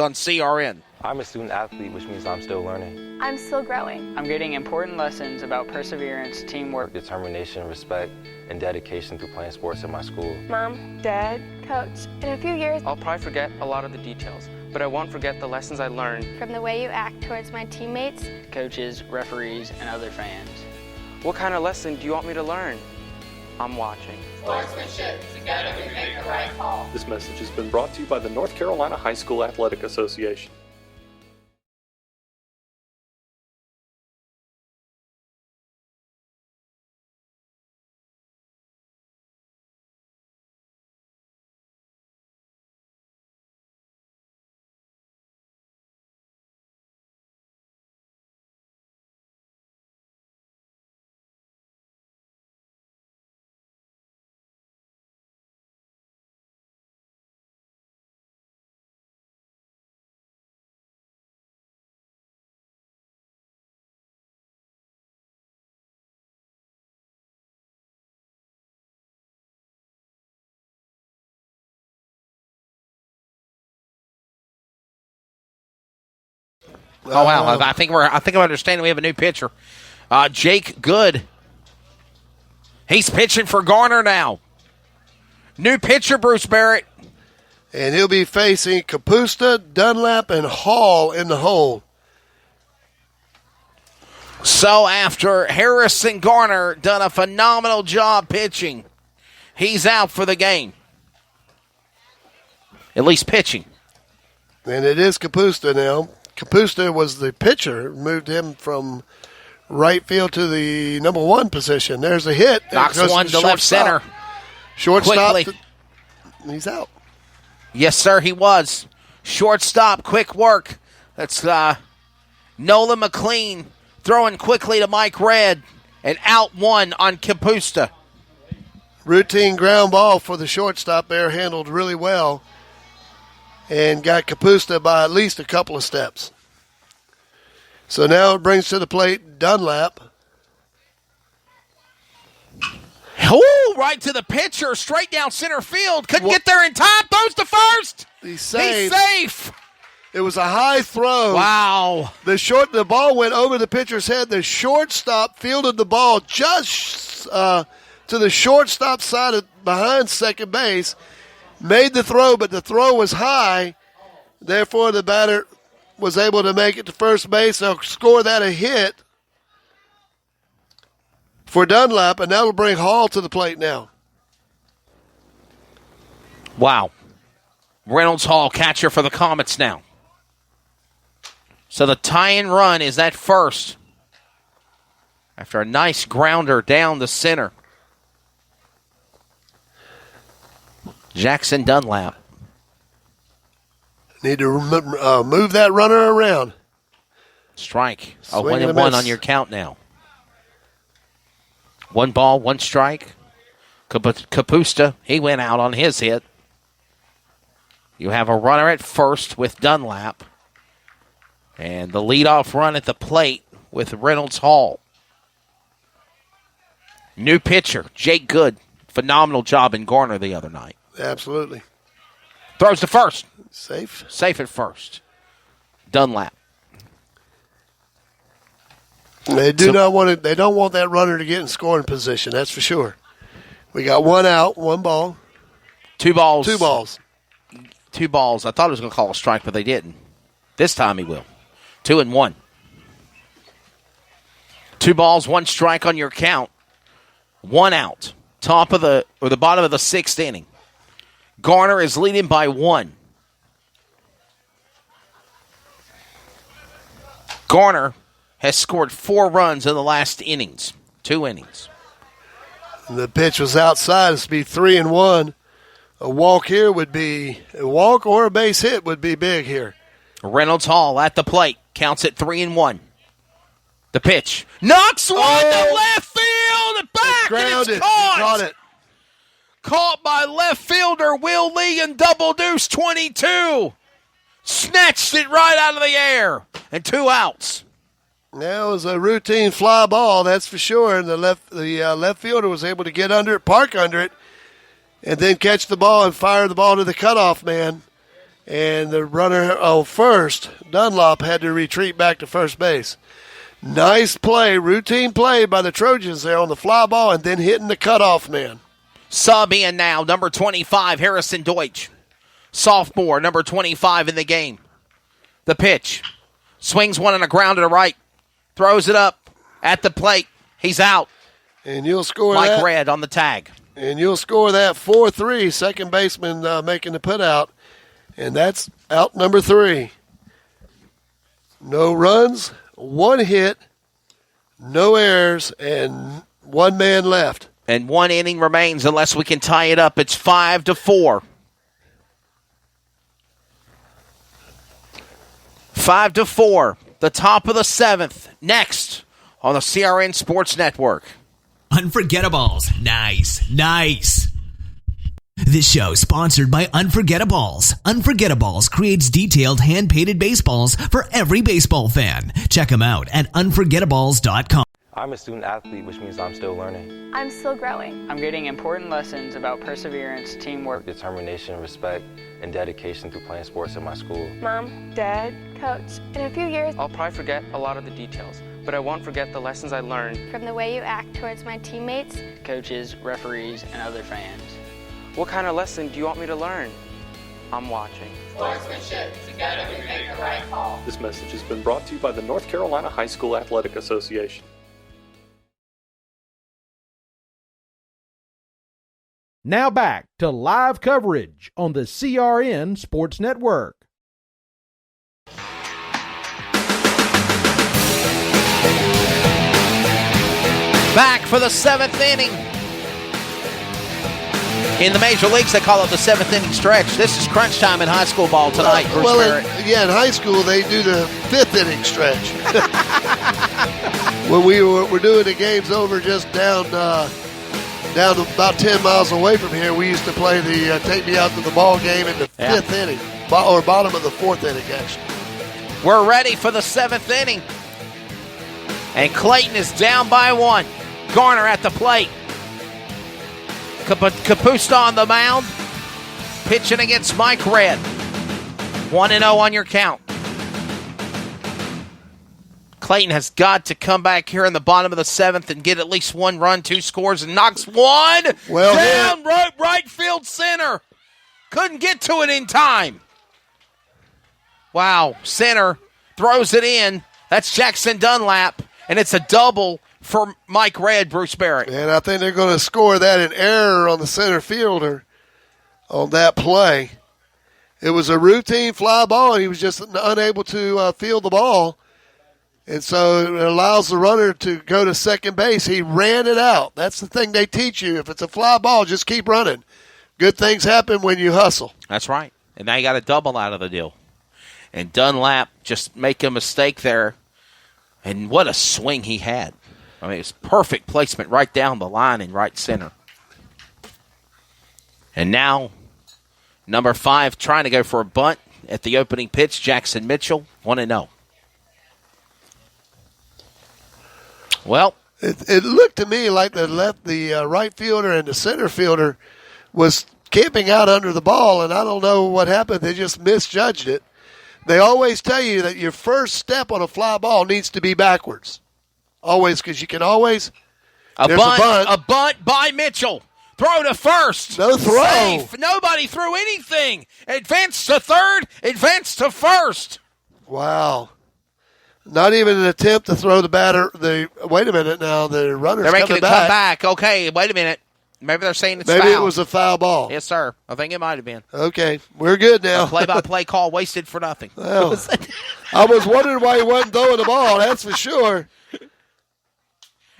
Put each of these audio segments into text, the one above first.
on CRN. I'm a student athlete, which means I'm still learning. I'm still growing. I'm getting important lessons about perseverance, teamwork, determination, respect, and dedication through playing sports at my school. Mom, Dad, Coach, in a few years, I'll probably forget a lot of the details, but I won't forget the lessons I learned from the way you act towards my teammates, coaches, referees, and other fans. What kind of lesson do you want me to learn? I'm watching. Sportsmanship, together we make the right call. This message has been brought to you by the North Carolina High School Athletic Association. Oh wow! I think I'm understanding. We have a new pitcher, Jake Good. He's pitching for Garner now. New pitcher, Bruce Barrett, and he'll be facing Kapusta, Dunlap, and Hall in the hole. So after Harrison Garner done a phenomenal job pitching, he's out for the game. At least pitching. And it is Kapusta now. Kapusta was the pitcher, moved him from right field to the number one position. There's a hit. Knocks one to left center. Shortstop. He's out. Yes, sir, he was. Shortstop, quick work. That's Nolan McLean throwing quickly to Mike Red. And out one on Kapusta. Routine ground ball for the shortstop there, handled really well. And got Kapusta by at least a couple of steps. So now it brings to the plate Dunlap. Oh, right to the pitcher, straight down center field. Couldn't get there in time. Throws to first. He's safe. He's safe. It was a high throw. Wow. The ball went over the pitcher's head. The shortstop fielded the ball just to the shortstop side behind second base. Made the throw, but the throw was high. Therefore, the batter was able to make it to first base. They'll score that a hit for Dunlap, and that'll bring Hall to the plate now. Wow. Reynolds Hall, catcher for the Comets now. So the tie-in run is at first after a nice grounder down the center. Jackson Dunlap. Need to move that runner around. Strike. A 1-1 on your count now. One ball, one strike. Kapusta, he went out on his hit. You have a runner at first with Dunlap. And the leadoff run at the plate with Reynolds Hall. New pitcher, Jake Good. Phenomenal job in Garner the other night. Absolutely. Throws to first. Safe. Safe at first. Dunlap. They don't want that runner to get in scoring position, that's for sure. We got one out, one ball. Two balls. Two balls. Two balls. I thought he was going to call a strike, but they didn't. This time he will. 2-1. 2 balls, 1 strike on your count. 1 out. The bottom of the 6th inning. Garner is leading by 1. Garner has scored 4 runs in the last innings. 2 innings. The pitch was outside. It's be 3-1. A walk here would be a walk or a base hit would be big here. Reynolds Hall at the plate. Counts at 3-1. The pitch. Knocks one to left field and back. And it's caught. Caught it. Caught by left fielder Will Lee in double deuce 22. Snatched it right out of the air. And 2 outs. That was a routine fly ball, that's for sure. And the left fielder was able to get under it, park under it, and then catch the ball and fire the ball to the cutoff man. and the runner first, Dunlop, had to retreat back to first base. Nice play, routine play by the Trojans there on the fly ball and then hitting the cutoff man. Sub in now, number 25, Harrison Deutsch. Sophomore, number 25 in the game. The pitch. Swings one on the ground to the right. Throws it up at the plate. He's out. And you'll score Mike that. Red on the tag. And you'll score that 4-3, second baseman making the put out. And that's out number 3. No runs, 1 hit, no errors, and 1 man left. And 1 inning remains unless we can tie it up. It's 5-4. 5-4. The top of the 7th. Next on the CRN Sports Network. Unforgettables. Nice. This show is sponsored by Unforgettables. Unforgettables creates detailed hand-painted baseballs for every baseball fan. Check them out at unforgettables.com. I'm a student athlete, which means I'm still learning. I'm still growing. I'm getting important lessons about perseverance, teamwork, Determination, respect, and dedication through playing sports in my school. Mom, Dad, Coach, in a few years, I'll probably forget a lot of the details, but I won't forget the lessons I learned. From the way you act towards my teammates, coaches, referees, and other fans. What kind of lesson do you want me to learn? I'm watching. Sportsmanship, together we make the right call. This message has been brought to you by the North Carolina High School Athletic Association. Now back to live coverage on the CRN Sports Network. Back for the 7th inning. In the major leagues, they call it the 7th inning stretch. This is crunch time in high school ball tonight, Bruce Barrett. In high school, they do the 5th inning stretch. When we were doing the games over just down about 10 miles away from here, we used to play the take me out to the ball game in the 5th inning, or bottom of the 4th inning, actually. We're ready for the 7th inning. And Clayton is down by 1. Garner at the plate. Capusta on the mound. Pitching against Mike Red. 1-0 on your count. Clayton has got to come back here in the bottom of the 7th and get at least 1 run, 2 scores, and knocks one down right field center. Couldn't get to it in time. Wow, center throws it in. That's Jackson Dunlap, and it's a double for Mike Red, Bruce Barrett. And I think they're going to score that in error on the center fielder on that play. It was a routine fly ball, and he was just unable to field the ball. And so it allows the runner to go to second base. He ran it out. That's the thing they teach you. If it's a fly ball, just keep running. Good things happen when you hustle. That's right. And now you got a double out of the deal. And Dunlap just make a mistake there. And what a swing he had. I mean, it's perfect placement right down the line in right center. And now, number 5 trying to go for a bunt at the opening pitch, Jackson Mitchell, 1-0. Well, it looked to me like the right fielder and the center fielder was camping out under the ball, and I don't know what happened. They just misjudged it. They always tell you that your first step on a fly ball needs to be backwards. Always, because you can always. A bunt by Mitchell. Throw to first. No throw. Safe. Nobody threw anything. Advance to third. Advance to first. Wow. Not even an attempt to throw the batter. Wait a minute now. The runner's They're making coming it come back. Okay, wait a minute. Maybe they're saying it's foul. Maybe it was a foul ball. Yes, sir. I think it might have been. Okay, we're good now. A play-by-play call wasted for nothing. Well, I was wondering why he wasn't throwing the ball. That's for sure.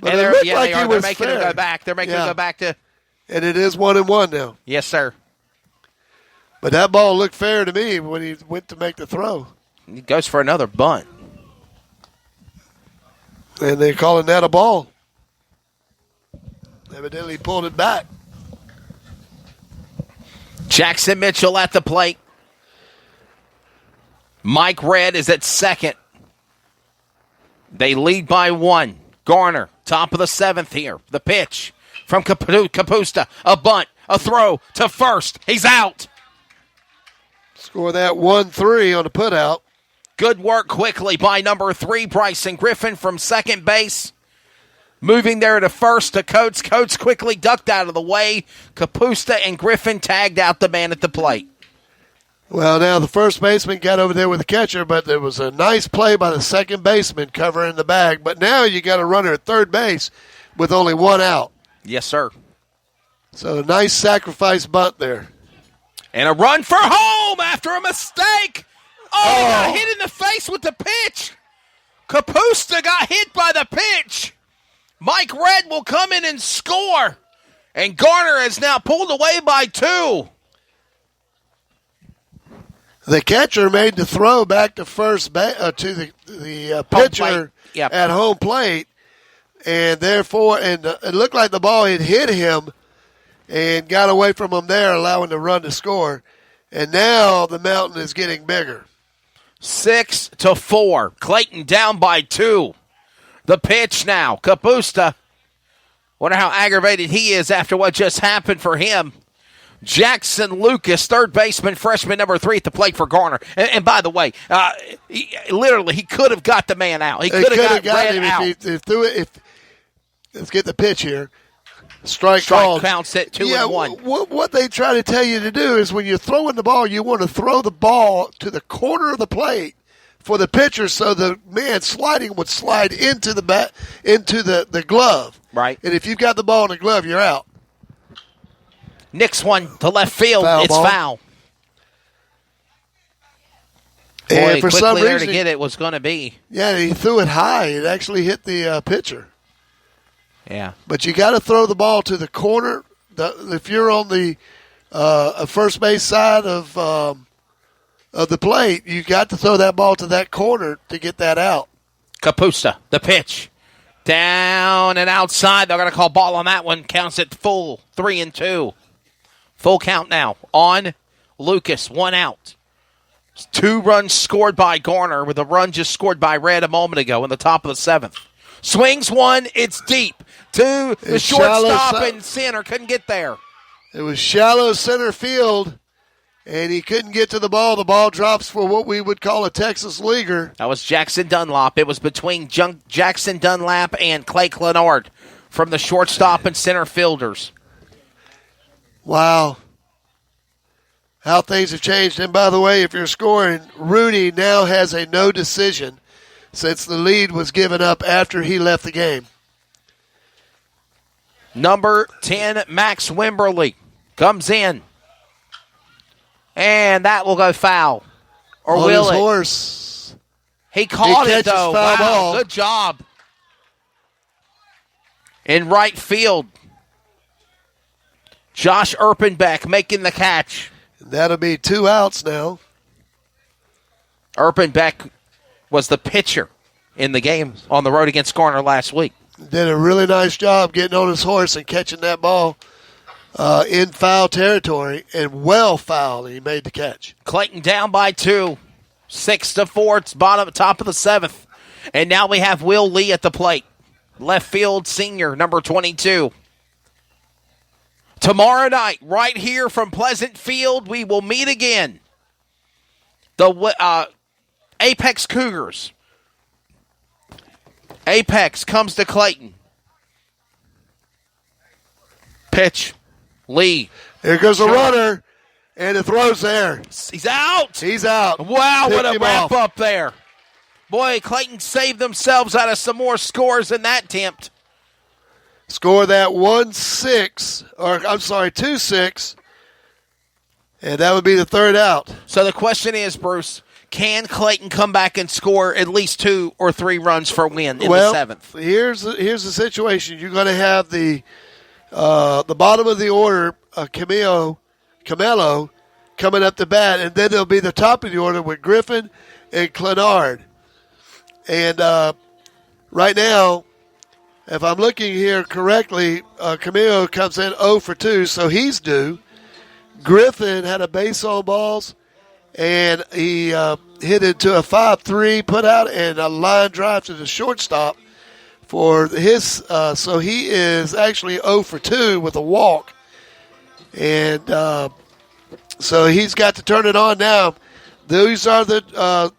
But and it looked like they're he was making fair. it go back. They're making it go back to. And it is 1-1 now. Yes, sir. But that ball looked fair to me when he went to make the throw. He goes for another bunt. And they're calling that a ball. Evidently he pulled it back. Jackson Mitchell at the plate. Mike Red is at second. They lead by 1. Garner, top of the 7th here. The pitch from Capusta. A bunt, a throw to first. He's out. Score that 1-3 on the putout. Good work quickly by number 3, Bryson Griffin from second base. Moving there to first to Coates. Coates quickly ducked out of the way. Kapusta and Griffin tagged out the man at the plate. Well, now the first baseman got over there with the catcher, but there was a nice play by the second baseman covering the bag. But now you got a runner at third base with only one out. Yes, sir. So a nice sacrifice bunt there. And a run for home after a mistake. Oh, he got hit in the face with the pitch. Kapusta got hit by the pitch. Mike Red will come in and score. And Garner is now pulled away by 2. The catcher made the throw back to first to the pitcher at home plate. And therefore, it looked like the ball had hit him and got away from him there, allowing the run to score. And now the mountain is getting bigger. 6-4. Clayton down by 2. The pitch now. Kapusta. Wonder how aggravated he is after what just happened for him. Jackson Lucas, third baseman, freshman number 3 at the plate for Garner. And by the way, he could have got the man out. He could have got him out. If he threw it. Let's get the pitch here. Strike called. Counts at 2-1. What they try to tell you to do is when you're throwing the ball, you want to throw the ball to the corner of the plate for the pitcher, so the man sliding would slide into the glove. Right. And if you've got the ball in the glove, you're out. Nicks one to left field. It's foul. And for some there reason, to get it was going to be. Yeah, he threw it high. It actually hit the pitcher. Yeah. But you got to throw the ball to the corner. If you're on the first base side of the plate, you got to throw that ball to that corner to get that out. Kapusta, the pitch. Down and outside. They're going to call ball on that one. Counts it full. 3-2. Full count now on Lucas. 1 out. 2 runs scored by Garner with a run just scored by Red a moment ago in the top of the 7th. Swings one. It's deep. To the shortstop and center. Couldn't get there. It was shallow center field, and he couldn't get to the ball. The ball drops for what we would call a Texas leaguer. That was Jackson Dunlap. It was between Jackson Dunlap and Clay Clenard from the shortstop and center fielders. Wow. How things have changed. And by the way, if you're scoring, Rudy now has a no decision since the lead was given up after he left the game. Number 10, Max Wimberly, comes in. And that will go foul. Or on will his it? Horse. He caught it, though. Foul wow, ball. Good job. In right field, Josh Erpenbeck making the catch. That'll be 2 outs now. Erpenbeck was the pitcher in the game on the road against Garner last week. Did a really nice job getting on his horse and catching that ball in foul territory, and well fouled. He made the catch. Clayton down by 2. 6-4. It's top of the 7th. And now we have Will Lee at the plate. Left field senior, number 22. Tomorrow night, right here from Pleasant Field, we will meet again. The Apex Cougars. Apex comes to Clayton. Pitch. Lee. Here goes the runner, and the throw's there. He's out. He's out. Wow, Picked what a him wrap off. up there. Boy, Clayton saved themselves out of some more scores in that attempt. Score that 2-6, and that would be the 3rd out. So the question is, Bruce, can Clayton come back and score at least 2 or 3 runs for a win in the 7th? Here's the situation. You're going to have the bottom of the order, Camelo coming up to bat, and then there'll be the top of the order with Griffin and Clenard. And right now, if I'm looking here correctly, Camilo comes in 0 for 2, so he's due. Griffin had a base on balls, and he hit into a 5-3 put out and a line drive to the shortstop for his. So he is actually 0 for 2 with a walk. And So he's got to turn it on now. These are the